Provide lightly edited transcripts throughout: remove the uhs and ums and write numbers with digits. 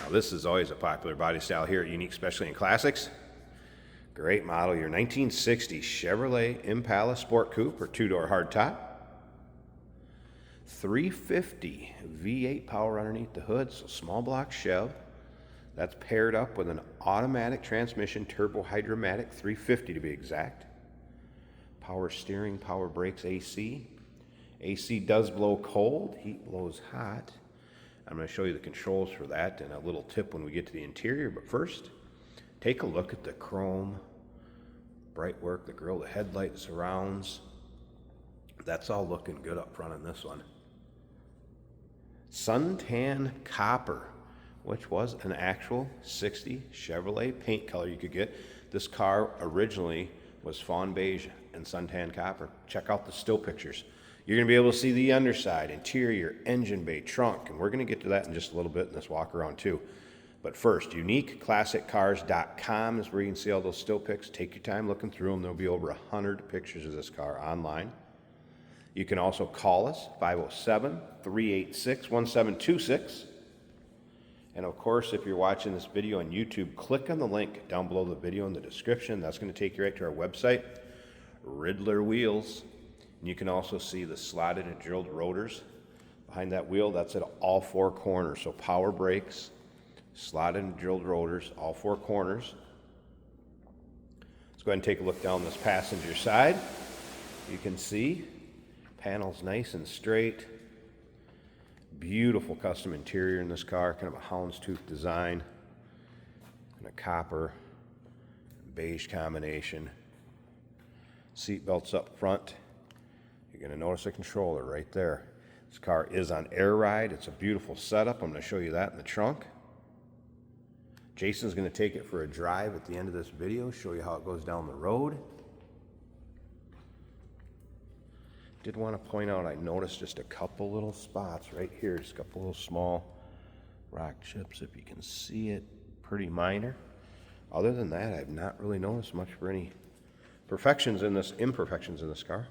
Now this is always a popular body style here at Unique, especially in classics. Great model year, 1960 Chevrolet Impala Sport Coupe or two-door hardtop. 350 V8 power underneath the hood, so small block Chev. That's paired up with an automatic transmission, turbo hydromatic, 350 to be exact. Power steering, power brakes, AC. AC does blow cold, heat blows hot. I'm going to show you the controls for that and a little tip when we get to the interior. But first, take a look at the chrome, bright work, the grille, the headlight, the surrounds. That's all looking good up front on this one. Suntan copper, which was an actual 60 Chevrolet paint color you could get. This car originally was fawn beige and suntan copper. Check out the still pictures. You're going to be able to see the underside, interior, engine bay, trunk, and we're going to get to that in just a little bit in this walk around too. But first, uniqueclassiccars.com is where you can see all those still pics. Take your time looking through them. There'll be over 100 pictures of this car online. You can also call us, 507-386-1726. And of course, if you're watching this video on YouTube, click on the link down below the video in the description. That's going to take you right to our website, Riddler Wheels. And you can also see the slotted and drilled rotors behind that wheel. That's at all four corners. So power brakes, slotted and drilled rotors, all four corners. Let's go ahead and take a look down this passenger side. You can see panels nice and straight. Beautiful custom interior in this car, kind of a houndstooth design and a copper beige combination. Seat belts up front. You're going to notice a controller right there. This car is on air ride. It's a beautiful setup. I'm going to show you that in the trunk. Jason's going to take it for a drive at the end of this video, show you how it goes down the road. Did want to point out, I noticed just a couple little spots right here, just a couple little small rock chips, if you can see it, pretty minor. Other than that, I've not really noticed much for any imperfections in this car.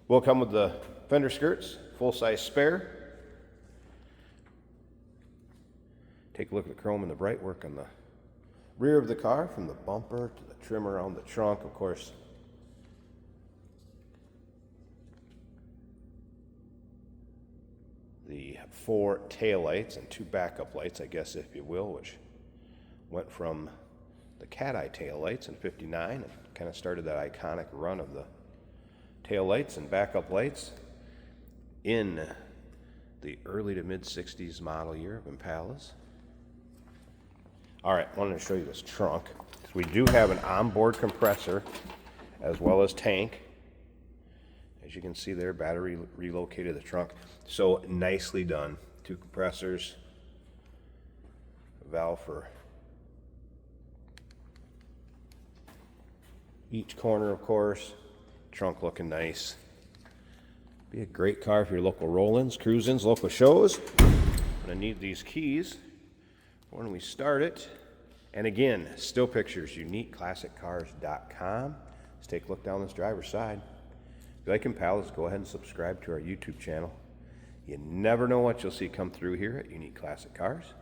Will come with the fender skirts, full-size spare. Take a look at the chrome and the bright work on the rear of the car, from the bumper to the trim around the trunk, of course. The 4 taillights and 2 backup lights, I guess, if you will, which went from the cat eye taillights in '59 and kind of started that iconic run of the taillights and backup lights in the early to mid '60s model year of Impalas. All right, I wanted to show you this trunk. We do have an onboard compressor as well as tank. As you can see there, battery relocated the trunk. So nicely done. 2 compressors, a valve for each corner, of course. Trunk looking nice. Be a great car for your local roll-ins, cruise-ins, local shows. I'm gonna need these keys when we start it. And again, still pictures, uniqueclassiccars.com. Let's take a look down this driver's side. If you like Impalas, go ahead and subscribe to our YouTube channel. You never know what you'll see come through here at Unique Classic Cars.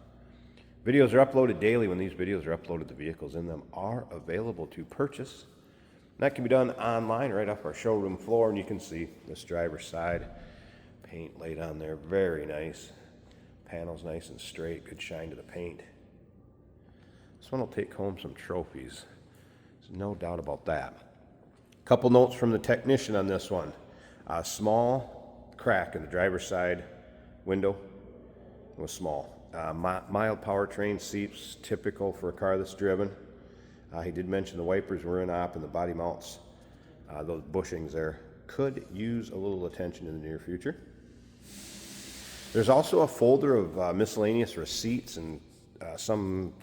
Videos are uploaded daily. When these videos are uploaded, the vehicles in them are available to purchase. And that can be done online right off our showroom floor, and you can see this driver's side. Paint laid on there, very nice. Panels nice and straight, good shine to the paint. This one will take home some trophies. There's no doubt about that. Couple notes from the technician on this one. A small crack in the driver's side window. It was small. Mild powertrain seats, typical for a car that's driven. He did mention the wipers were in op and the body mounts, those bushings there, could use a little attention in the near future. There's also a folder of miscellaneous receipts and some,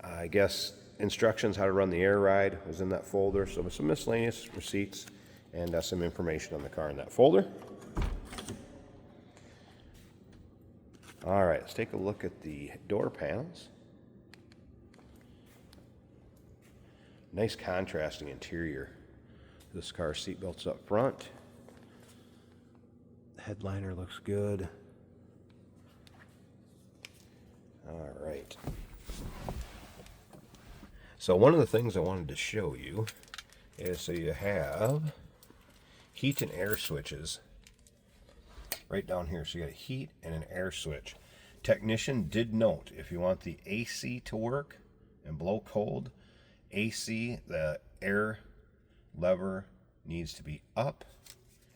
I guess, instructions how to run the air ride was in that folder. So some miscellaneous receipts and some information on the car in that folder. All right, let's take a look at the door panels. Nice contrasting interior. This car's seat belts up front. The headliner looks good. All right. So one of the things I wanted to show you is, so you have heat and air switches right down here. So you got a heat and an air switch. Technician did note, if you want the AC to work and blow cold, AC, the air lever needs to be up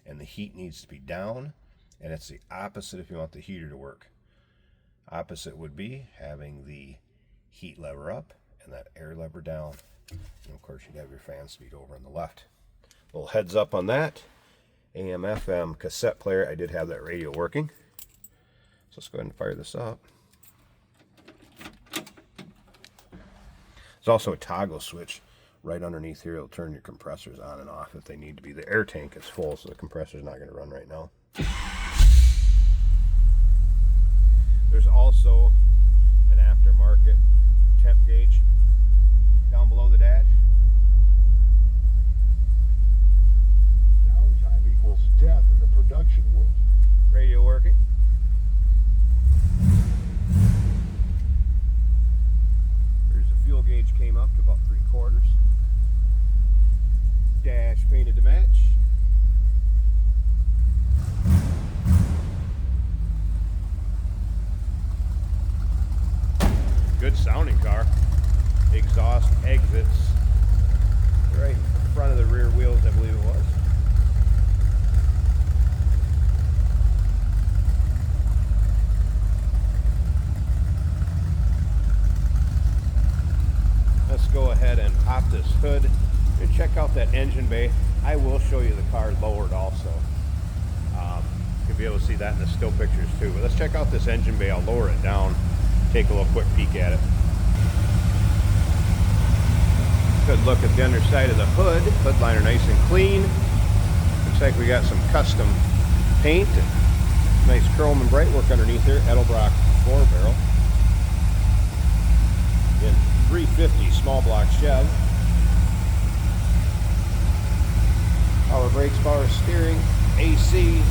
and the heat needs to be down, and it's the opposite if you want the heater to work. Opposite would be having the heat lever up and that air lever down. And of course you'd have your fan speed over on the left. Little heads up on that. AM FM cassette player, I did have that radio working. So let's go ahead and fire this up. There's also a toggle switch right underneath here. It'll turn your compressors on and off if they need to be. The air tank is full, so the compressor's not going to run right now. There's also an aftermarket temp gauge down below the dash. Downtime equals death in the production world. Radio working. There's the fuel gauge, came up to about 3/4. Dash painted to match. Good sounding car. Exhaust exits right in front of the rear wheels, I believe it was. Let's go ahead and pop this hood and check out that engine bay. I will show you the car lowered also. You'll be able to see that in the still pictures too. But let's check out this engine bay. I'll lower it down, take a little quick peek at it. Good look at the underside of the hood. Hood liner nice and clean. Looks like we got some custom paint and nice chrome and bright work underneath here. Edelbrock 4-barrel. Again, 350 small block Chev. Power brakes, power steering, AC,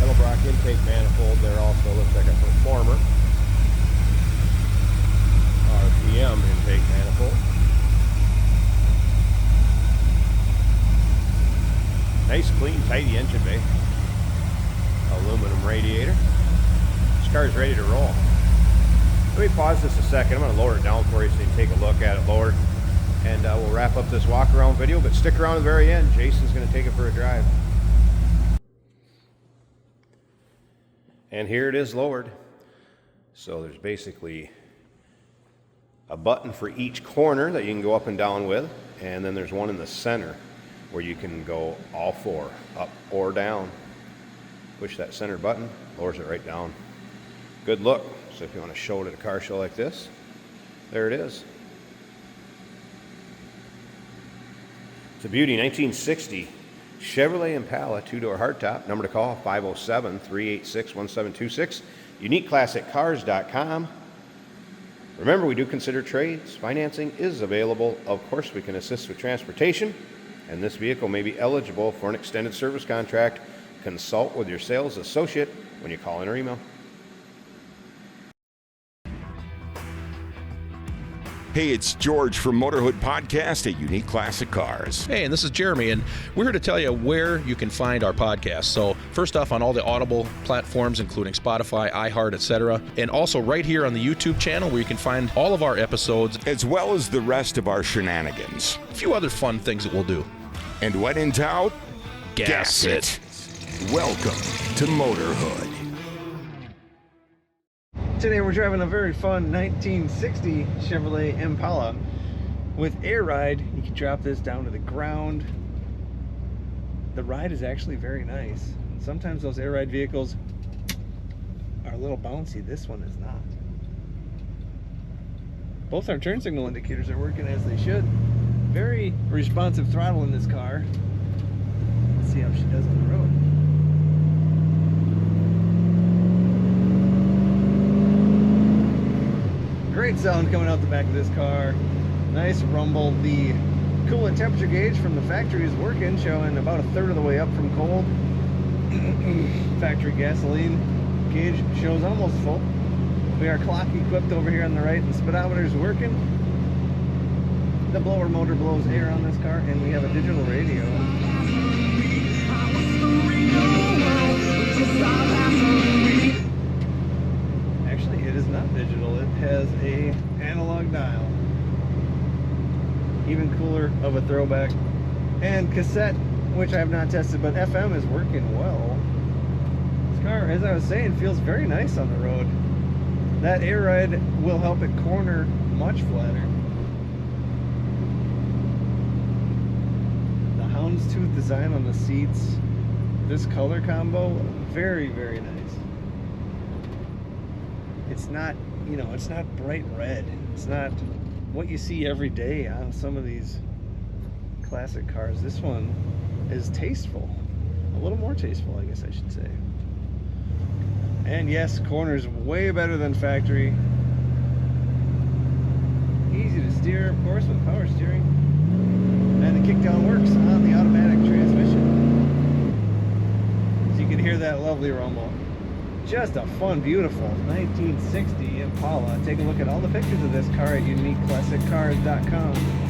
Edelbrock intake manifold. There also looks like a Performer. RPM intake manifold. Nice, clean, tidy engine bay. Aluminum radiator. This car's ready to roll. Let me pause this a second. I'm going to lower it down for you so you can take a look at it lowered. And we'll wrap up this walk around video, but stick around to the very end. Jason's going to take it for a drive. And here it is lowered. So there's basically a button for each corner that you can go up and down with, and then there's one in the center where you can go all four, up or down. Push that center button, lowers it right down. Good look. So if you want to show it at a car show like this, there it is. It's a beauty, 1960 Chevrolet Impala 2-door hardtop. Number to call, 507-386-1726. UniqueClassicCars.com. Remember, we do consider trades. Financing is available. Of course, we can assist with transportation, and this vehicle may be eligible for an extended service contract. Consult with your sales associate when you call in or email. Hey, it's George from Motorhood Podcast at Unique Classic Cars. Hey, and this is Jeremy, and we're here to tell you where you can find our podcast. So first off, on all the Audible platforms, including Spotify, iHeart, etc., and also right here on the YouTube channel where you can find all of our episodes, as well as the rest of our shenanigans. A few other fun things that we'll do. And when in doubt, gas it. Welcome to Motorhood. Today we're driving a very fun 1960 Chevrolet Impala with air ride. You can drop this down to the ground. The ride is actually very nice. Sometimes those air ride vehicles are a little bouncy. This one is not. Both our turn signal indicators are working as they should. Very responsive throttle in this car. Let's see how she does on the road. Great sound coming out the back of this car. Nice rumble. The coolant temperature gauge from the factory is working, showing about 1/3 of the way up from cold. Factory gasoline gauge shows almost full. We are clock equipped over here on the right. The speedometer is working. The blower motor blows air on this car, and we have a digital radio. Actually, it is not digital. It has a analog dial. Even cooler of a throwback. And cassette, which I have not tested, but FM is working well. This car, as I was saying, feels very nice on the road. That air ride will help it corner much flatter. The houndstooth design on the seats, this color combo, very, very nice. It's not, you know, it's not bright red. It's not what you see every day on some of these classic cars. This one is tasteful. A little more tasteful, I guess I should say. And yes, corners way better than factory. Easy to steer, of course, with power steering. And the kickdown works on the automatic transmission. So you can hear that lovely rumble. Just a fun, beautiful 1960 Impala. Take a look at all the pictures of this car at uniqueclassiccars.com.